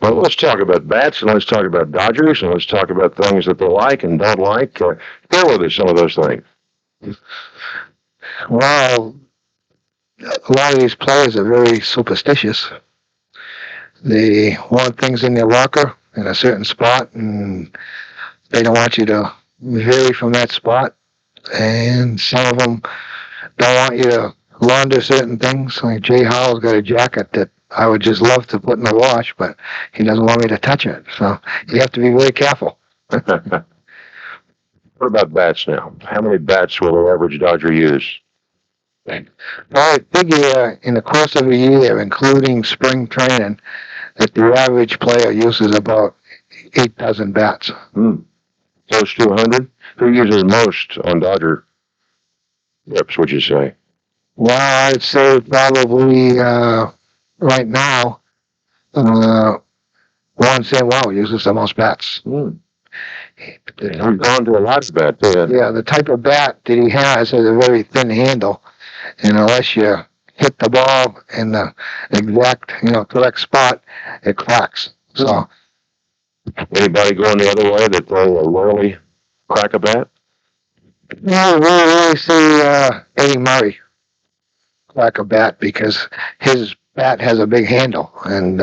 Well, let's talk about bats, and let's talk about Dodgers, and let's talk about things that they like and don't like. Share with us some of those things. Well, a lot of these players are very superstitious. They want things in their locker in a certain spot, and they don't want you to vary from that spot. And some of them don't want you to launder certain things. Like Jay Howell's got a jacket that I would just love to put in the wash, but he doesn't want me to touch it. So you have to be very careful. What about bats now? How many bats will the average Dodger use? Well, I figure in the course of a year, including spring training, that the average player uses about 8 dozen bats. Close to 100? Who uses most on Dodger trips, would you say? Well, I'd say probably right now, Juan Samuel uses the most bats. He's gone to a lot of bats. Yeah, the type of bat that he has a very thin handle, and unless you hit the ball in the exact, correct spot, it cracks. So, anybody going the other way that they rarely crack a bat? yeah, we really see Eddie Murray crack a bat because his bat has a big handle and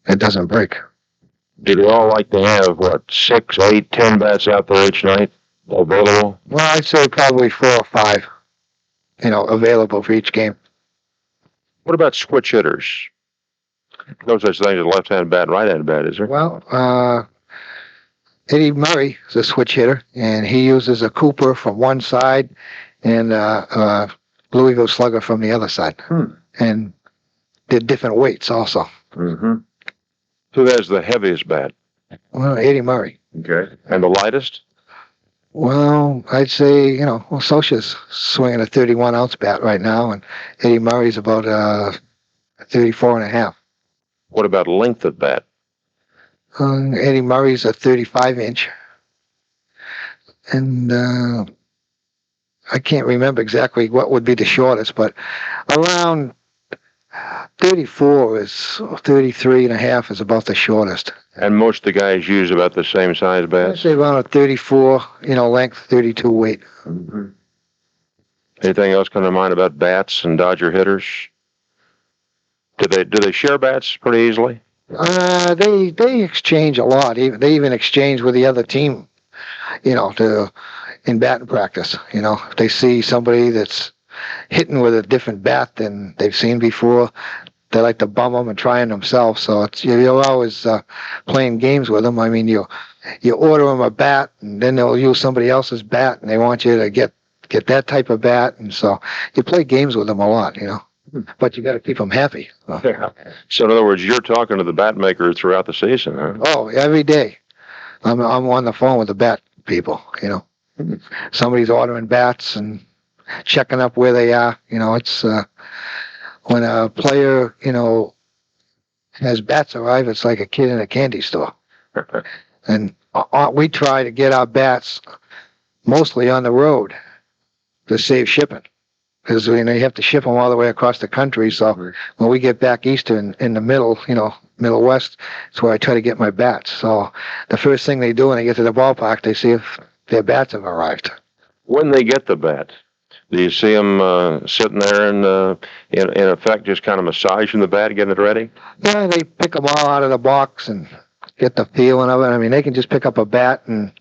it doesn't break. Do they all like to have, 6, 8, 10 bats out there each night available? Well, I'd say probably 4 or 5, available for each game. What about switch hitters? No such thing as a left-hand bat and right-hand bat, is there? Well, Eddie Murray is a switch hitter, and he uses a Cooper from one side and Louisville Slugger from the other side. And they're different weights also. Who has the heaviest bat? Well, Eddie Murray. Okay. And the lightest? Well, I'd say, Scioscia's swinging a 31-ounce bat right now, and Eddie Murray's about 34 and a half. What about length of bat? Eddie Murray's a 35-inch. And I can't remember exactly what would be the shortest, but around 34 is 33 and a half is about the shortest. And most of the guys use about the same size bats? I'd say around a 34, length, 32 weight. Anything else come to mind about bats and Dodger hitters? Do they share bats pretty easily? They exchange a lot. They even exchange with the other team, in batting practice. If they see somebody that's hitting with a different bat than they've seen before, they like to bum them and try them themselves. So you're always playing games with them. I mean, you order them a bat, and then they'll use somebody else's bat, and they want you to get that type of bat, and so you play games with them a lot, But you got to keep them happy. So in other words, you're talking to the bat maker throughout the season, huh? Oh, every day. I'm on the phone with the bat people. Somebody's ordering bats and checking up where they are. It's when a player has bats arrive, it's like a kid in a candy store. And we try to get our bats mostly on the road to save shipping. Because you have to ship them all the way across the country. So when we get back east in the middle, Middle West, it's where I try to get my bats. So the first thing they do when they get to the ballpark, they see if their bats have arrived. When they get the bat, do you see them sitting there and in effect just kind of massaging the bat, getting it ready? Yeah, they pick them all out of the box and get the feeling of it. I mean, they can just pick up a bat and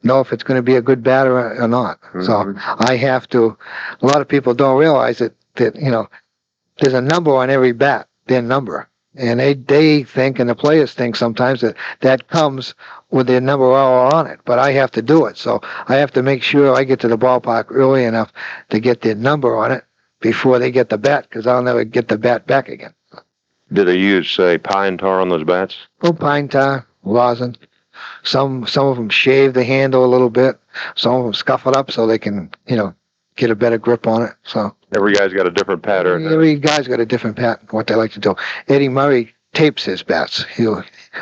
know if it's going to be a good bat or not. So I have to. A lot of people don't realize that there's a number on every bat, their number, and they think, and the players think sometimes that comes with their number all on it. But I have to do it, so I have to make sure I get to the ballpark early enough to get their number on it before they get the bat, because I'll never get the bat back again. Do they use, say, pine tar on those bats? Oh, pine tar, rosin. Some of them shave the handle a little bit. Some of them scuff it up so they can, get a better grip on it. So every guy's got a different pattern. Every guy's got a different pattern, what they like to do. Eddie Murray tapes his bats. He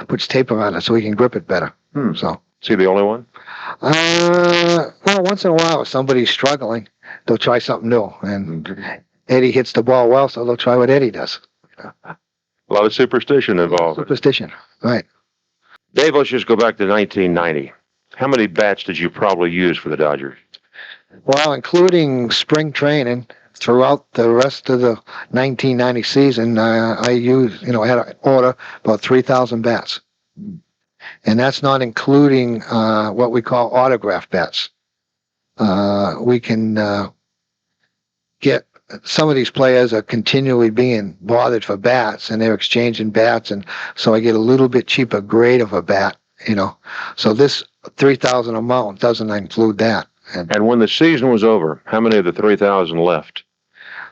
puts tape around it so he can grip it better. So is he the only one? Well, once in a while, if somebody's struggling, they'll try something new. And Eddie hits the ball well, so they'll try what Eddie does. A lot of superstition involved. Superstition, right. Dave, let's just go back to 1990. How many bats did you probably use for the Dodgers? Well, including spring training, throughout the rest of the 1990 season, I used, I had to order about 3,000 bats. And that's not including what we call autograph bats. We can get, some of these players are continually being bothered for bats, and they're exchanging bats, and so I get a little bit cheaper grade of a bat, So this 3,000 amount doesn't include that. And when the season was over, how many of the 3,000 left?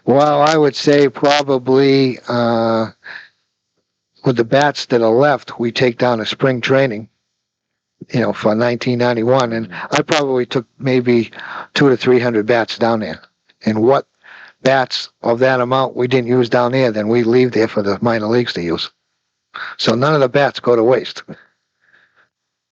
Well, I would say probably with the bats that are left, we take down to spring training, for 1991, and I probably took maybe 200 to 300 bats down there. And what bats of that amount we didn't use down there, then we leave there for the minor leagues to use. So none of the bats go to waste.